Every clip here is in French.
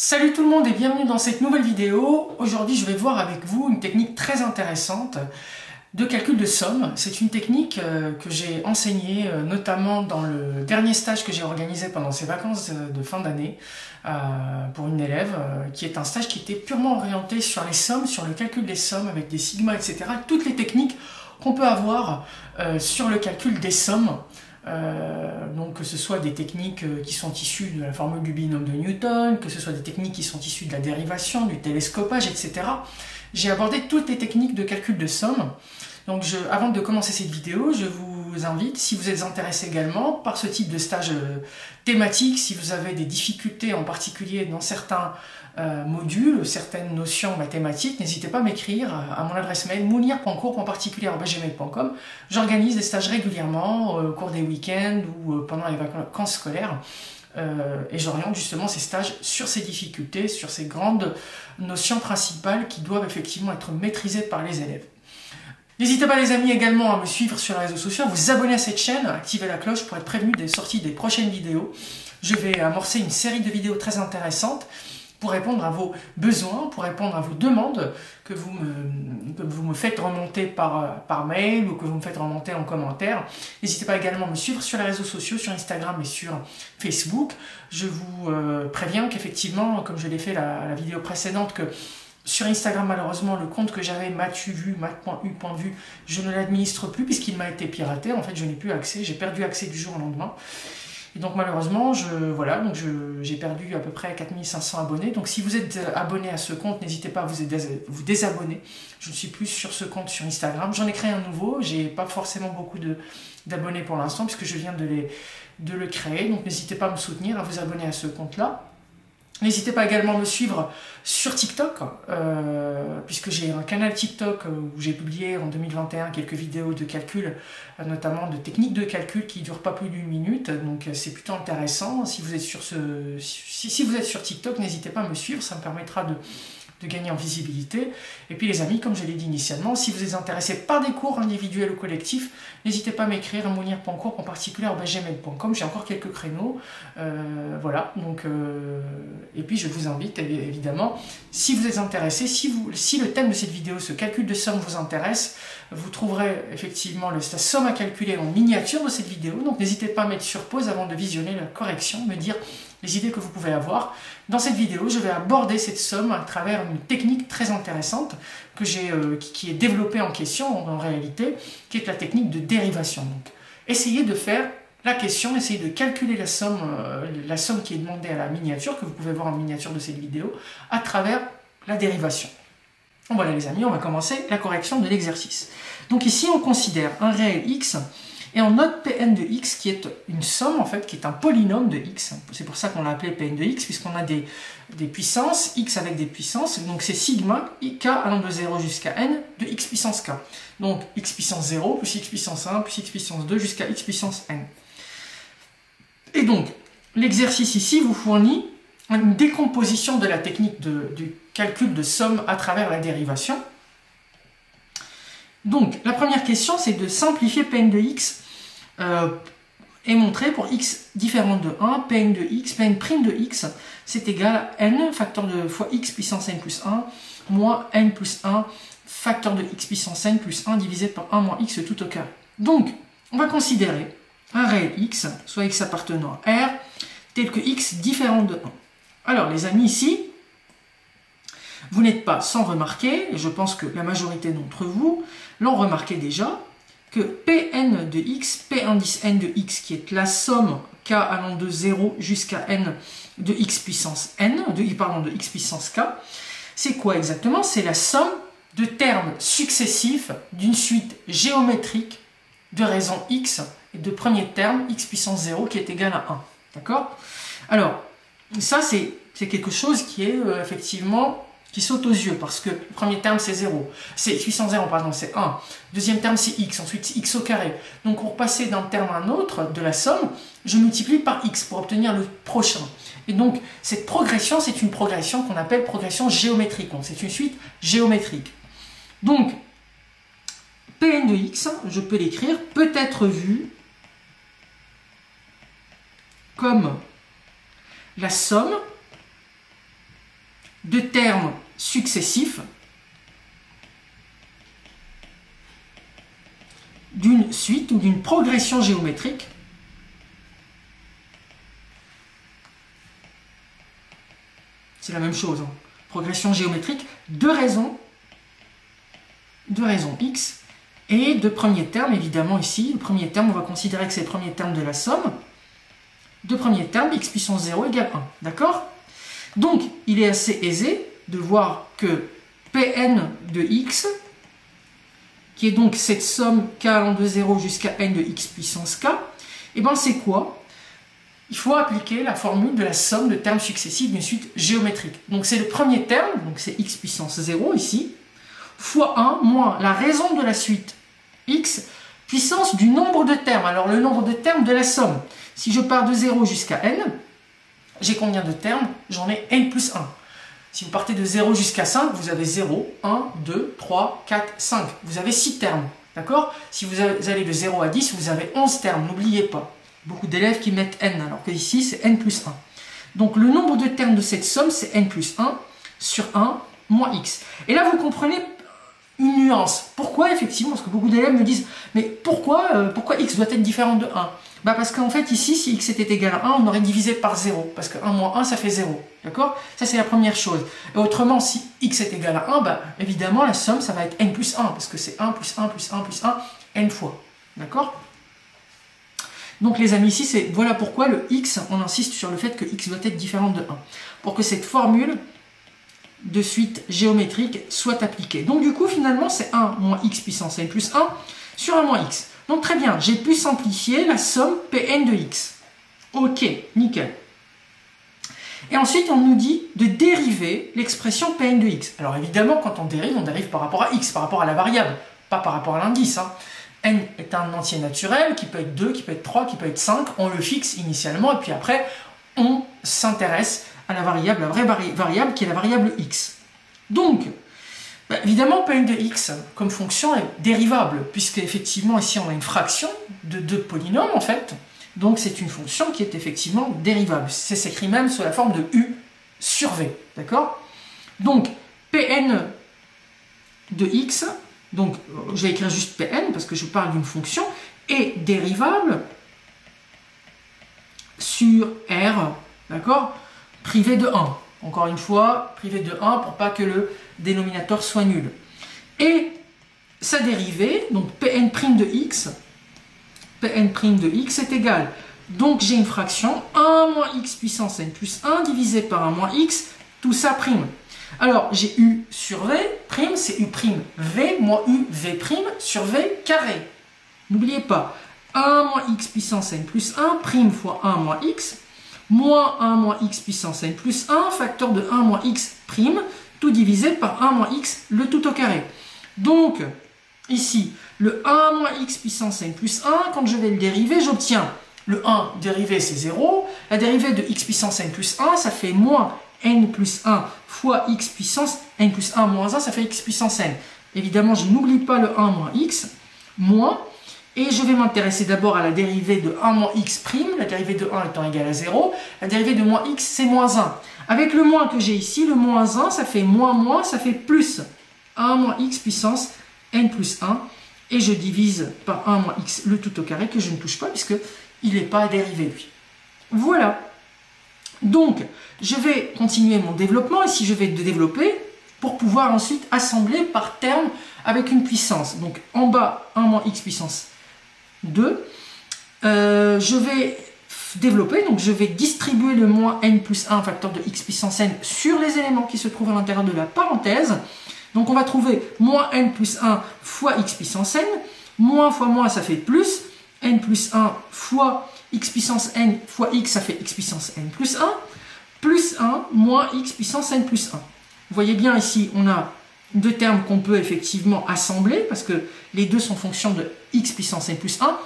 Salut tout le monde et bienvenue dans cette nouvelle vidéo. Aujourd'hui je vais voir avec vous une technique très intéressante de calcul de somme. C'est une technique que j'ai enseignée notamment dans le dernier stage que j'ai organisé pendant ces vacances de fin d'année pour une élève qui est un stage qui était purement orienté sur les sommes, sur le calcul des sommes avec des sigmas, etc. Toutes les techniques qu'on peut avoir sur le calcul des sommes. Donc que ce soit des techniques qui sont issues de la formule du binôme de Newton, que ce soit des techniques qui sont issues de la dérivation, du télescopage, etc. J'ai abordé toutes les techniques de calcul de somme. Donc avant de commencer cette vidéo, je vous invite, si vous êtes intéressé également par ce type de stage thématique, si vous avez des difficultés en particulier dans certains modules, certaines notions mathématiques, n'hésitez pas à m'écrire à mon adresse mail mounir.cours.particulier@gmail.com. J'organise des stages régulièrement au cours des week-ends ou pendant les vacances scolaires et j'oriente justement ces stages sur ces difficultés, sur ces grandes notions principales qui doivent effectivement être maîtrisées par les élèves. N'hésitez pas les amis également à me suivre sur les réseaux sociaux, à vous abonner à cette chaîne, à activer la cloche pour être prévenu des sorties des prochaines vidéos. Je vais amorcer une série de vidéos très intéressantes pour répondre à vos besoins, pour répondre à vos demandes que vous me faites remonter par mail ou que vous me faites remonter en commentaire. N'hésitez pas également à me suivre sur les réseaux sociaux, sur Instagram et sur Facebook. Je vous préviens qu'effectivement, comme je l'ai fait la vidéo précédente, que sur Instagram, malheureusement, le compte que j'avais, maths.u.vu, je ne l'administre plus puisqu'il m'a été piraté. En fait, je n'ai plus accès, j'ai perdu accès du jour au lendemain. Et donc malheureusement, j'ai perdu à peu près 4500 abonnés. Donc si vous êtes abonné à ce compte, n'hésitez pas à vous désabonner. Je ne suis plus sur ce compte sur Instagram. J'en ai créé un nouveau. J'ai pas forcément beaucoup d'abonnés pour l'instant puisque je viens de le créer. Donc n'hésitez pas à me soutenir, à vous abonner à ce compte-là. N'hésitez pas également à me suivre sur TikTok, puisque j'ai un canal TikTok où j'ai publié en 2021 quelques vidéos de calcul, notamment de techniques de calcul qui ne durent pas plus d'une minute, donc c'est plutôt intéressant. Si vous êtes sur TikTok, n'hésitez pas à me suivre, ça me permettra de gagner en visibilité. Et puis les amis, comme je l'ai dit initialement, si vous êtes intéressés par des cours individuels ou collectifs, n'hésitez pas à m'écrire à mounir.cours.particulier@gmail.com. J'ai encore quelques créneaux. Voilà, donc et puis je vous invite évidemment, si vous êtes intéressés, si le thème de cette vidéo, ce calcul de somme vous intéresse, vous trouverez effectivement la somme à calculer en miniature de cette vidéo. Donc n'hésitez pas à mettre sur pause avant de visionner la correction, me dire les idées que vous pouvez avoir. Dans cette vidéo, je vais aborder cette somme à travers une technique très intéressante que qui est développée en question en réalité, qui est la technique de dérivation. Donc, essayez de faire la question, essayez de calculer la somme qui est demandée à la miniature, que vous pouvez voir en miniature de cette vidéo, à travers la dérivation. Voilà les amis, on va commencer la correction de l'exercice. Donc ici, on considère un réel x, et on note Pn de x qui est une somme en fait, qui est un polynôme de x. C'est pour ça qu'on l'a appelé Pn de x, puisqu'on a des puissances, x avec des puissances, donc c'est sigma k allant de 0 jusqu'à n de x puissance k. Donc x puissance 0 plus x puissance 1 plus x puissance 2 jusqu'à x puissance n. Et donc, l'exercice ici vous fournit une décomposition de la technique du calcul de somme à travers la dérivation. Donc, la première question, c'est de simplifier Pn de x et montrer pour x différent de 1, Pn de x, Pn' de x, c'est égal à n, facteur de fois x puissance n plus 1, moins n plus 1, facteur de x puissance n plus 1 divisé par 1 moins x tout au carré. Donc, on va considérer un réel x, soit x appartenant à R, tel que x différent de 1. Alors, les amis, ici, vous n'êtes pas sans remarquer, et je pense que la majorité d'entre vous l'ont remarqué déjà, que Pn de x, P indice n de x, qui est la somme k allant de 0 jusqu'à n de x puissance n, de x puissance k, c'est quoi exactement? C'est la somme de termes successifs d'une suite géométrique de raison x et de premier terme x puissance 0 qui est égal à 1. D'accord? Alors, ça c'est quelque chose qui est effectivement qui saute aux yeux, parce que le premier terme c'est 0, c'est x puissance 0, pardon, c'est 1, deuxième terme c'est x, ensuite c'est x au carré. Donc pour passer d'un terme à un autre de la somme, je multiplie par x pour obtenir le prochain. Et donc cette progression, c'est une progression qu'on appelle progression géométrique, donc c'est une suite géométrique. Donc Pn de x, je peux l'écrire, peut être vu comme la somme de termes successifs d'une suite ou d'une progression géométrique c'est la même chose, hein. Progression géométrique de raisons x et de premier terme, évidemment ici, le premier terme, on va considérer que c'est le premier terme de la somme, de premier terme, x puissance 0 égale 1, d'accord? Donc, il est assez aisé de voir que Pn de x, qui est donc cette somme k allant de 0 jusqu'à n de x puissance k, et bien c'est quoi? Il faut appliquer la formule de la somme de termes successifs d'une suite géométrique. Donc c'est le premier terme, donc c'est x puissance 0 ici, fois 1 moins la raison de la suite x puissance du nombre de termes. Alors le nombre de termes de la somme. Si je pars de 0 jusqu'à n, j'ai combien de termes? J'en ai n plus 1. Si vous partez de 0 jusqu'à 5, vous avez 0, 1, 2, 3, 4, 5. Vous avez 6 termes, d'accord? Si vous allez de 0 à 10, vous avez 11 termes, n'oubliez pas. Beaucoup d'élèves qui mettent n, alors que ici c'est n plus 1. Donc le nombre de termes de cette somme, c'est n plus 1 sur 1 moins x. Et là, vous comprenez une nuance. Pourquoi, effectivement? Parce que beaucoup d'élèves me disent, mais pourquoi x doit être différent de 1? Bah parce qu'en fait, ici, si x était égal à 1, on aurait divisé par 0. Parce que 1 moins 1, ça fait 0. D'accord? Ça, c'est la première chose. Et autrement, si x est égal à 1, bah, évidemment, la somme, ça va être n plus 1. Parce que c'est 1 plus 1 plus 1 plus 1, n fois. D'accord? Donc les amis, ici, voilà pourquoi le x, on insiste sur le fait que x doit être différent de 1. Pour que cette formule de suite géométrique soit appliquée. Donc du coup, finalement, c'est 1 moins x puissance n plus 1 sur 1 moins x. Donc très bien, j'ai pu simplifier la somme Pn de x. Ok, nickel. Et ensuite, on nous dit de dériver l'expression Pn de x. Alors évidemment, quand on dérive par rapport à x, par rapport à la variable, pas par rapport à l'indice, hein. N est un entier naturel qui peut être 2, qui peut être 3, qui peut être 5. On le fixe initialement et puis après, on s'intéresse à la variable, la vraie variable qui est la variable x. Donc, bah, évidemment, Pn de x comme fonction est dérivable puisque effectivement ici on a une fraction de deux polynômes en fait. Donc c'est une fonction qui est effectivement dérivable. C'est s'écrit même sous la forme de u sur v. D'accord? Donc, Pn de x, donc je vais écrire juste Pn parce que je parle d'une fonction, est dérivable sur R, d'accord, privé de 1. Encore une fois, privé de 1 pour pas que le dénominateur soit nul. Et sa dérivée, donc Pn' de x, Pn' de x est égal. Donc j'ai une fraction 1 moins x puissance n plus 1 divisé par 1 moins x, tout ça prime. Alors, j'ai u sur v, prime, c'est u prime v moins u v prime sur v carré. N'oubliez pas, 1 moins x puissance n plus 1, prime fois 1 moins x, moins 1 moins x puissance n plus 1, facteur de 1 moins x prime, tout divisé par 1 moins x, le tout au carré. Donc, ici, le 1 moins x puissance n plus 1, quand je vais le dériver, j'obtiens le 1 dérivé, c'est 0. La dérivée de x puissance n plus 1, ça fait moins n plus 1 fois x puissance n plus 1 moins 1, ça fait x puissance n. Évidemment, je n'oublie pas le 1 moins x, moins, et je vais m'intéresser d'abord à la dérivée de 1 moins x prime, la dérivée de 1 étant égale à 0, la dérivée de moins x, c'est moins 1. Avec le moins que j'ai ici, le moins 1, ça fait moins, ça fait plus 1 moins x puissance n plus 1, et je divise par 1 moins x, le tout au carré, que je ne touche pas, puisque il n'est pas dérivé, lui. Voilà. Donc, je vais continuer mon développement, ici je vais le développer, pour pouvoir ensuite assembler par terme avec une puissance. Donc, en bas, 1 moins x puissance 2. Je vais développer, donc je vais distribuer le moins n plus 1 facteur de x puissance n sur les éléments qui se trouvent à l'intérieur de la parenthèse. Donc on va trouver moins n plus 1 fois x puissance n, moins fois moins ça fait plus, n plus 1 fois x puissance n fois x, ça fait x puissance n plus 1 moins x puissance n plus 1. Vous voyez bien ici, on a deux termes qu'on peut effectivement assembler, parce que les deux sont fonction de x puissance n plus 1.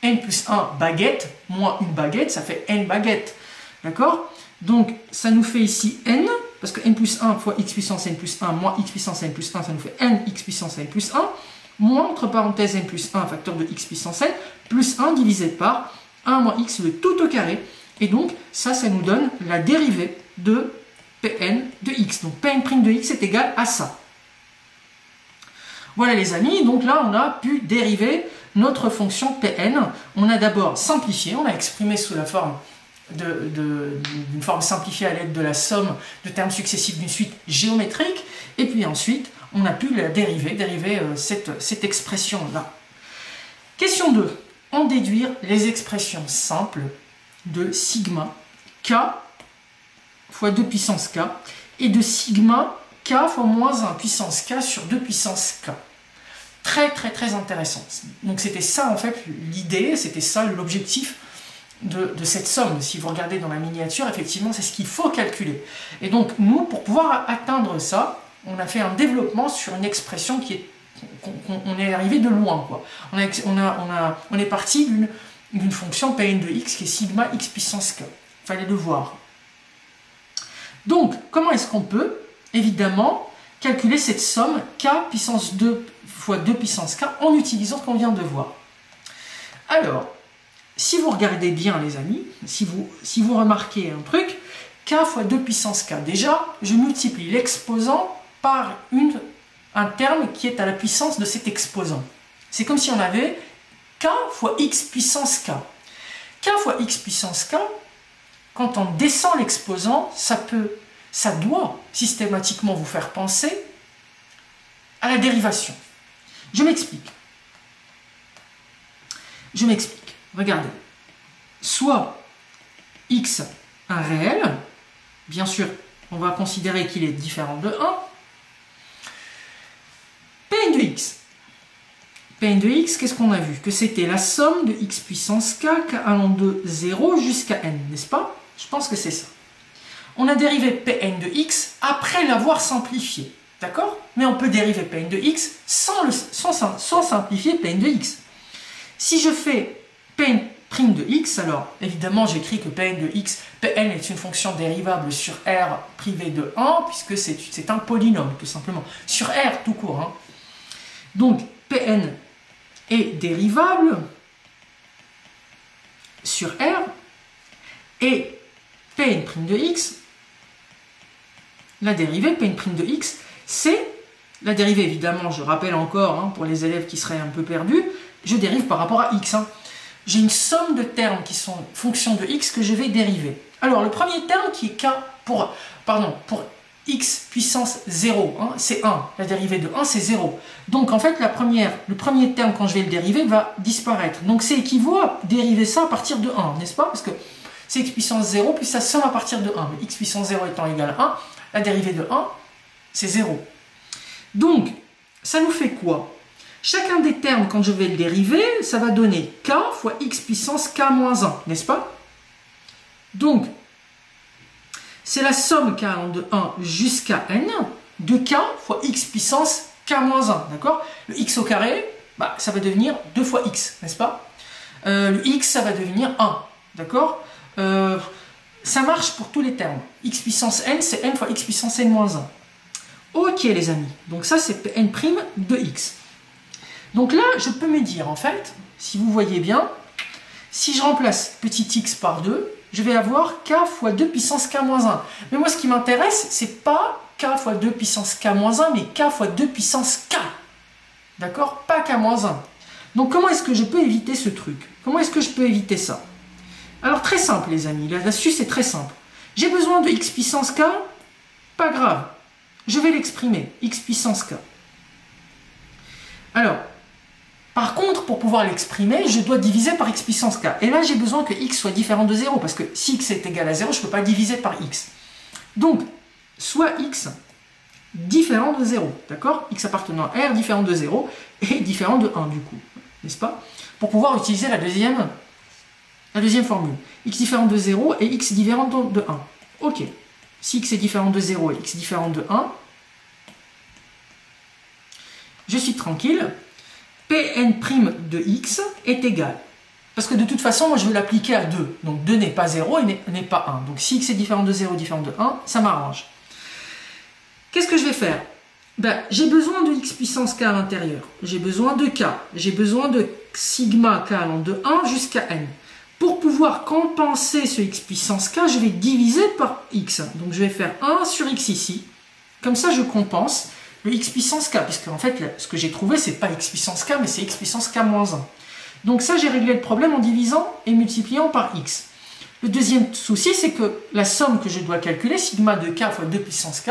N plus 1 baguette, moins une baguette, ça fait n baguettes. D'accord? Donc ça nous fait ici n, parce que n plus 1 fois x puissance n plus 1 moins x puissance n plus 1, ça nous fait n x puissance n plus 1, moins, entre parenthèses, n plus 1, facteur de x puissance n, plus 1 divisé par 1 moins x, le tout au carré. Et donc, ça nous donne la dérivée de Pn de x. Donc Pn' de x est égal à ça. Voilà les amis, donc là on a pu dériver notre fonction Pn. On a d'abord simplifié, on l'a exprimé sous la forme d'une forme simplifiée à l'aide de la somme de termes successifs d'une suite géométrique, et puis ensuite on a pu la dériver cette expression-là. Question 2. En déduire les expressions simples de sigma k fois 2 puissance k et de sigma k fois moins 1 puissance k sur 2 puissance k. Très intéressant. Donc c'était ça en fait l'idée, c'était ça l'objectif de cette somme. Si vous regardez dans la miniature, effectivement c'est ce qu'il faut calculer. Et donc nous, pour pouvoir atteindre ça, on a fait un développement sur une expression qui est on est arrivé de loin, quoi. On est parti d'une fonction Pn de x qui est sigma x puissance k. Il fallait le voir. Donc, comment est-ce qu'on peut, évidemment, calculer cette somme k puissance 2 fois 2 puissance k en utilisant ce qu'on vient de voir? Alors, si vous regardez bien, les amis, si vous remarquez un truc, k fois 2 puissance k, déjà, je multiplie l'exposant par un terme qui est à la puissance de cet exposant. C'est comme si on avait k fois x puissance k. K fois x puissance k, quand on descend l'exposant, ça doit systématiquement vous faire penser à la dérivation. Je m'explique. Regardez. Soit x un réel, bien sûr, on va considérer qu'il est différent de 1, Pn de x. Pn de x, qu'est-ce qu'on a vu? Que c'était la somme de x puissance k allant de 0 jusqu'à n, n'est-ce pas? Je pense que c'est ça. On a dérivé Pn de x après l'avoir simplifié, d'accord? Mais on peut dériver Pn de x sans simplifier Pn de x. Si je fais Pn' de x, alors évidemment j'écris que Pn de x, Pn est une fonction dérivable sur R privé de 1, puisque c'est un polynôme, tout simplement. Sur R tout court, hein. Donc, Pn est dérivable sur R et Pn' de x, la dérivée Pn' de x, c'est la dérivée, évidemment, je rappelle encore, hein, pour les élèves qui seraient un peu perdus, je dérive par rapport à x. Hein. J'ai une somme de termes qui sont fonction de x que je vais dériver. Alors, le premier terme qui est k pour x puissance 0, hein, c'est 1. La dérivée de 1, c'est 0. Donc, en fait, le premier terme, quand je vais le dériver, va disparaître. Donc, c'est équivaut à dériver ça à partir de 1, n'est-ce pas? Parce que c'est x puissance 0, puis ça somme à partir de 1. Mais x puissance 0 étant égal à 1, la dérivée de 1, c'est 0. Donc, ça nous fait quoi? Chacun des termes, quand je vais le dériver, ça va donner k fois x puissance k moins 1, n'est-ce pas? Donc, c'est la somme k allant de 1 jusqu'à n de k fois x puissance k moins 1, d'accord? Le x au carré, bah, ça va devenir 2 fois x, n'est-ce pas? Le x, ça va devenir 1, d'accord? Ça marche pour tous les termes. X puissance n, c'est n fois x puissance n moins 1. Ok les amis, donc ça c'est Pn' de x. Donc là, je peux me dire, en fait, si vous voyez bien, si je remplace petit x par 2, je vais avoir k fois 2 puissance k moins 1. Mais moi, ce qui m'intéresse, c'est pas k fois 2 puissance k moins 1, mais k fois 2 puissance k. D'accord? Pas k moins 1. Donc comment est-ce que je peux éviter ce truc? Comment est-ce que je peux éviter ça? Alors très simple les amis, l'astuce c'est très simple. J'ai besoin de x puissance k, pas grave. Je vais l'exprimer, x puissance k. Alors, par contre, pour pouvoir l'exprimer, je dois diviser par x puissance k. Et là, j'ai besoin que x soit différent de 0, parce que si x est égal à 0, je ne peux pas diviser par x. Donc, soit x différent de 0, d'accord? X appartenant à R différent de 0 et différent de 1, du coup, n'est-ce pas? Pour pouvoir utiliser la deuxième formule. X différent de 0 et x différent de 1. Ok. Si x est différent de 0 et x différent de 1, je suis tranquille. Pn' de x est égal. Parce que de toute façon, moi je veux l'appliquer à 2. Donc 2 n'est pas 0 et n'est pas 1. Donc si x est différent de 0 et différent de 1, ça m'arrange. Qu'est-ce que je vais faire? Ben, j'ai besoin de x puissance k à l'intérieur. J'ai besoin de k. J'ai besoin de sigma k allant de 1 jusqu'à n. Pour pouvoir compenser ce x puissance k, je vais diviser par x. Donc je vais faire 1 sur x ici. Comme ça, je compense le x puissance k, puisque en fait, ce que j'ai trouvé, c'est pas x puissance k, mais c'est x puissance k moins 1. Donc ça, j'ai réglé le problème en divisant et multipliant par x. Le deuxième souci, c'est que la somme que je dois calculer, sigma de k fois 2 puissance k,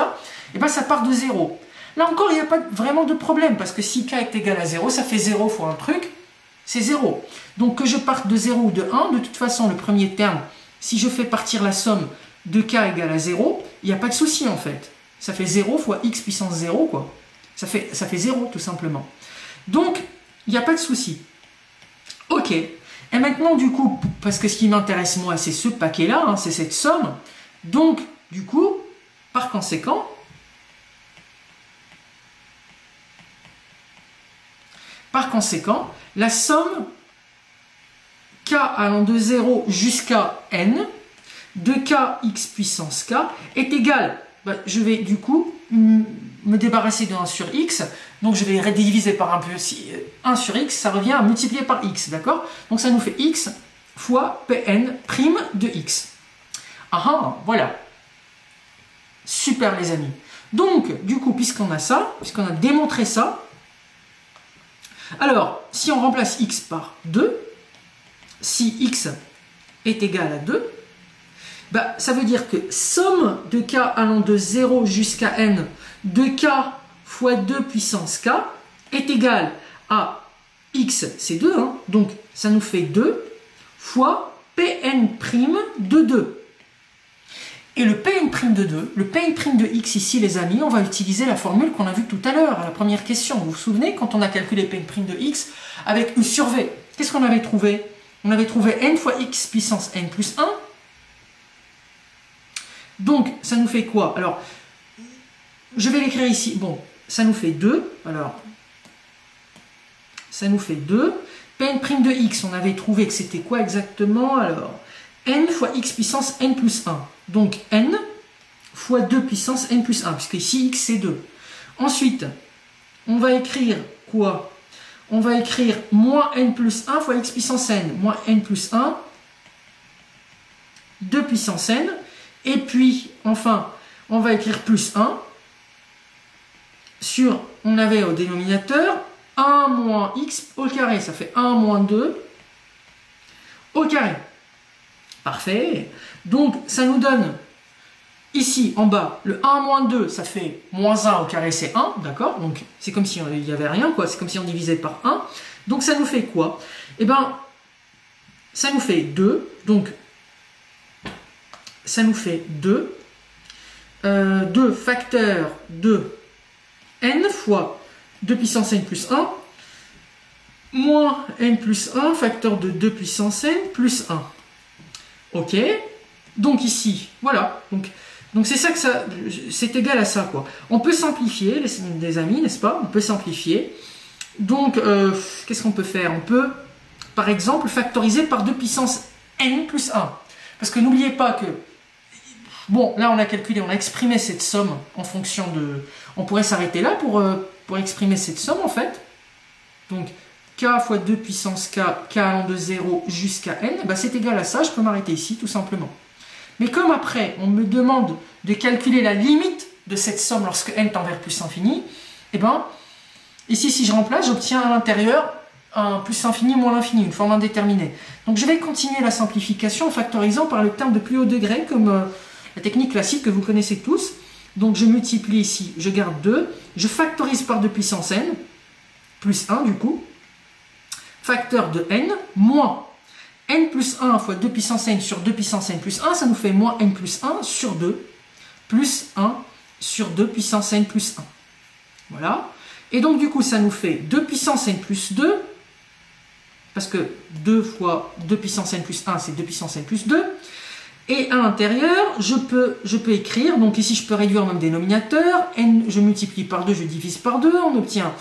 et ben ça part de 0. Là encore, il n'y a pas vraiment de problème, parce que si k est égal à 0, ça fait 0 fois un truc, c'est 0. Donc que je parte de 0 ou de 1, de toute façon, le premier terme, si je fais partir la somme de k égale à 0, il n'y a pas de souci en fait. Ça fait 0 fois x puissance 0, quoi. Ça fait 0, tout simplement. Donc, il n'y a pas de souci. Ok. Et maintenant, du coup, parce que ce qui m'intéresse moi, c'est ce paquet-là, hein, c'est cette somme. Donc, du coup, par conséquent, la somme k allant de 0 jusqu'à n de kx puissance k est égale, je vais du coup me débarrasser de 1 sur x, donc je vais diviser par 1 sur x, ça revient à multiplier par x, d'accord? Donc ça nous fait x fois Pn' de x. Ah, voilà. Super les amis. Donc, du coup, puisqu'on a ça, puisqu'on a démontré ça, alors, si on remplace x par 2, si x est égal à 2, ça veut dire que somme de k allant de 0 jusqu'à n de k fois 2 puissance k est égale à x, c'est 2, hein, donc ça nous fait 2 fois Pn' de 2. Et le Pn' de 2, le Pn' de x ici les amis, on va utiliser la formule qu'on a vue tout à l'heure à la première question. Vous vous souvenez quand on a calculé Pn' de x avec u sur v? Qu'est-ce qu'on avait trouvé? On avait trouvé n fois x puissance n plus 1. Donc ça nous fait quoi? Alors, je vais l'écrire ici. Bon, ça nous fait 2. Alors, ça nous fait 2. Pn' de x, on avait trouvé que c'était quoi exactement? Alors, n fois x puissance n plus 1. Donc n fois 2 puissance n plus 1, puisque ici x c'est 2. Ensuite, on va écrire quoi? On va écrire moins n plus 1 fois x puissance n. Moins n plus 1, 2 puissance n. Et puis, enfin, on va écrire plus 1 sur, on avait au dénominateur, 1 moins x au carré. Ça fait 1 moins 2 au carré. Parfait. Donc, ça nous donne, ici, en bas, le 1 moins 2, ça fait moins 1 au carré, c'est 1, d'accord? Donc, c'est comme si il n'y avait rien, quoi. C'est comme si on divisait par 1. Donc, ça nous fait quoi? Eh bien, ça nous fait 2. Donc, ça nous fait 2. 2 facteur de n fois 2 puissance n plus 1 moins n plus 1 facteur de 2 puissance n plus 1. Ok, donc ici, voilà, donc c'est ça que ça, c'est égal à ça, quoi. On peut simplifier, les amis, n'est-ce pas? On peut simplifier. Donc, qu'est-ce qu'on peut faire? On peut, par exemple, factoriser par 2 puissance n plus 1. Parce que n'oubliez pas que, bon, là on a calculé, on a exprimé cette somme en fonction de... On pourrait s'arrêter là pour exprimer cette somme, en fait. Donc, k fois 2 puissance k allant de 0 jusqu'à n, c'est égal à ça, je peux m'arrêter ici tout simplement. Mais comme après, on me demande de calculer la limite de cette somme lorsque n tend vers plus infini, ici si je remplace, j'obtiens à l'intérieur un plus infini moins l'infini, une forme indéterminée. Donc je vais continuer la simplification en factorisant par le terme de plus haut degré, comme la technique classique que vous connaissez tous. Donc je multiplie ici, je garde 2, je factorise par 2 puissance n, plus 1 du coup, facteur de n, moins n plus 1 fois 2 puissance n sur 2 puissance n plus 1, ça nous fait moins n plus 1 sur 2, plus 1 sur 2 puissance n plus 1. Voilà. Et donc du coup, ça nous fait 2 puissance n plus 2, parce que 2 fois 2 puissance n plus 1, c'est 2 puissance n plus 2. Et à l'intérieur, je peux écrire, donc ici je peux réduire même dénominateur, n, je multiplie par 2, je divise par 2, on obtient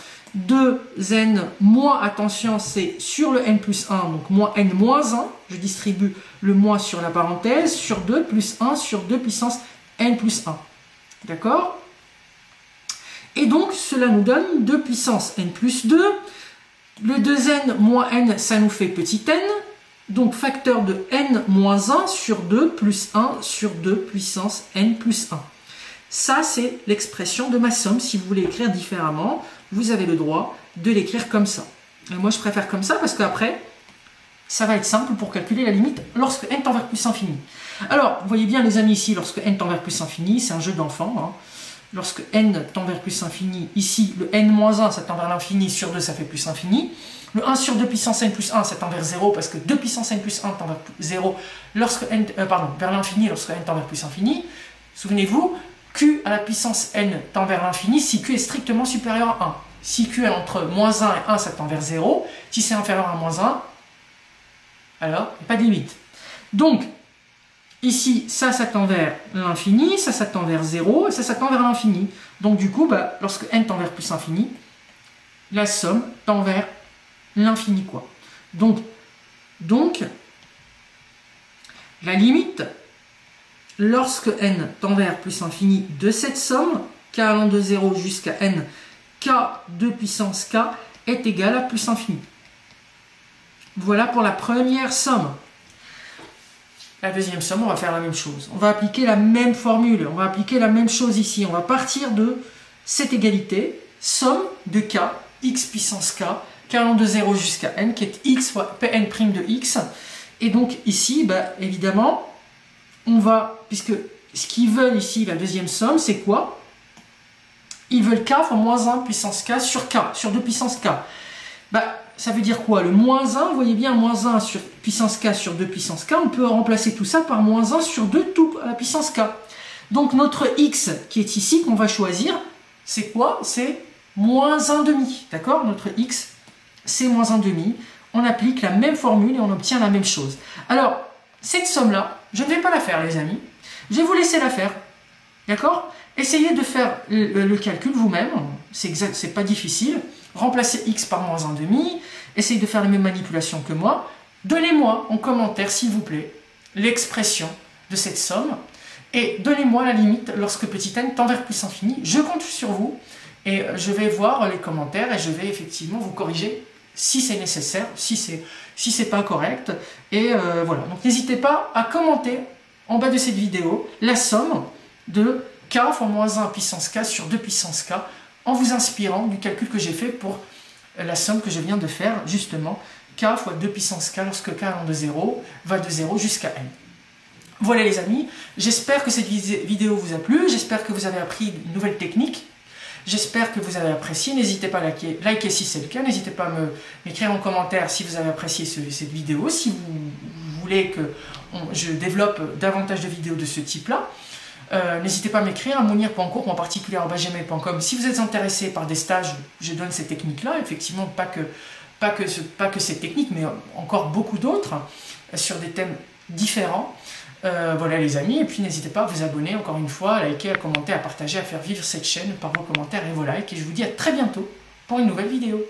2n moins, attention, c'est sur le n plus 1, donc moins n moins 1, je distribue le moins sur la parenthèse, sur 2, plus 1 sur 2 puissance n plus 1. D'accord? Et donc, cela nous donne 2 puissance n plus 2. Le 2n moins n, ça nous fait petit n. Donc facteur de n-1 sur 2 plus 1 sur 2 puissance n plus 1. Ça, c'est l'expression de ma somme. Si vous voulez écrire différemment, vous avez le droit de l'écrire comme ça. Et moi, je préfère comme ça parce qu'après, ça va être simple pour calculer la limite lorsque n tend vers plus infini. Alors, vous voyez bien les amis ici, lorsque n tend vers plus infini, c'est un jeu d'enfant. Hein. Lorsque n tend vers plus infini, ici, le n-1, ça tend vers l'infini, sur 2, ça fait plus infini. Le 1 sur 2 puissance n plus 1, ça tend vers 0, parce que 2 puissance n plus 1 tend vers 0 lorsque n, vers l'infini, lorsque n tend vers plus infini. Souvenez-vous, q à la puissance n tend vers l'infini si q est strictement supérieur à 1. Si q est entre moins 1 et 1, ça tend vers 0. Si c'est inférieur à moins 1, alors, il n'y a pas de limite. Donc, ici, ça tend vers l'infini, ça tend vers 0, et ça tend vers l'infini. Donc, du coup, lorsque n tend vers plus infini, la somme tend vers l'infini, quoi. Donc, la limite, lorsque n tend vers plus infini de cette somme, k allant de 0 jusqu'à n, k de puissance k, est égale à plus infini. Voilà pour la première somme. La deuxième somme, on va faire la même chose. On va appliquer la même formule. On va appliquer la même chose ici. On va partir de cette égalité, somme de k, x puissance k, k allant de 0 jusqu'à n, qui est x fois Pn' de x. Et donc ici, évidemment, on va, puisque ce qu'ils veulent ici, la deuxième somme, c'est quoi? Ils veulent k fois moins 1 puissance k sur 2 puissance k. Ça veut dire quoi? Le moins 1, vous voyez bien, moins 1 sur puissance k sur 2 puissance k, on peut remplacer tout ça par moins 1 sur 2 tout à la puissance k. Donc notre x qui est ici, qu'on va choisir, c'est quoi? C'est moins 1,5. D'accord? Notre x, c'est moins 1,5. On applique la même formule et on obtient la même chose. Alors, cette somme-là, je ne vais pas la faire, les amis. Je vais vous laisser la faire. D'accord? Essayez de faire le calcul vous-même. C'est pas difficile. Remplacez x par moins 1,5. Essayez de faire les mêmes manipulations que moi. Donnez-moi en commentaire, s'il vous plaît, l'expression de cette somme. Et donnez-moi la limite lorsque petit n tend vers plus infini. Je compte sur vous. Et je vais voir les commentaires et je vais effectivement vous corriger si c'est nécessaire, si c'est pas correct. Et voilà. Donc n'hésitez pas à commenter en bas de cette vidéo la somme de k fois moins 1 puissance k sur 2 puissance k en vous inspirant du calcul que j'ai fait pour la somme que je viens de faire, justement, k fois 2 puissance k lorsque k allant de 0 va de 0 jusqu'à n. Voilà les amis, j'espère que cette vidéo vous a plu, j'espère que vous avez appris une nouvelle technique, j'espère que vous avez apprécié, n'hésitez pas à liker si c'est le cas, n'hésitez pas à m'écrire en commentaire si vous avez apprécié cette vidéo, si vous voulez que je développe davantage de vidéos de ce type-là. N'hésitez pas à m'écrire à mounir.cours.particulier@gmail.com si vous êtes intéressé par des stages, je donne ces techniques-là, effectivement, pas que ces techniques, mais encore beaucoup d'autres, sur des thèmes différents. Voilà les amis, et puis n'hésitez pas à vous abonner, encore une fois, à liker, à commenter, à partager, à faire vivre cette chaîne par vos commentaires et vos likes, et je vous dis à très bientôt pour une nouvelle vidéo.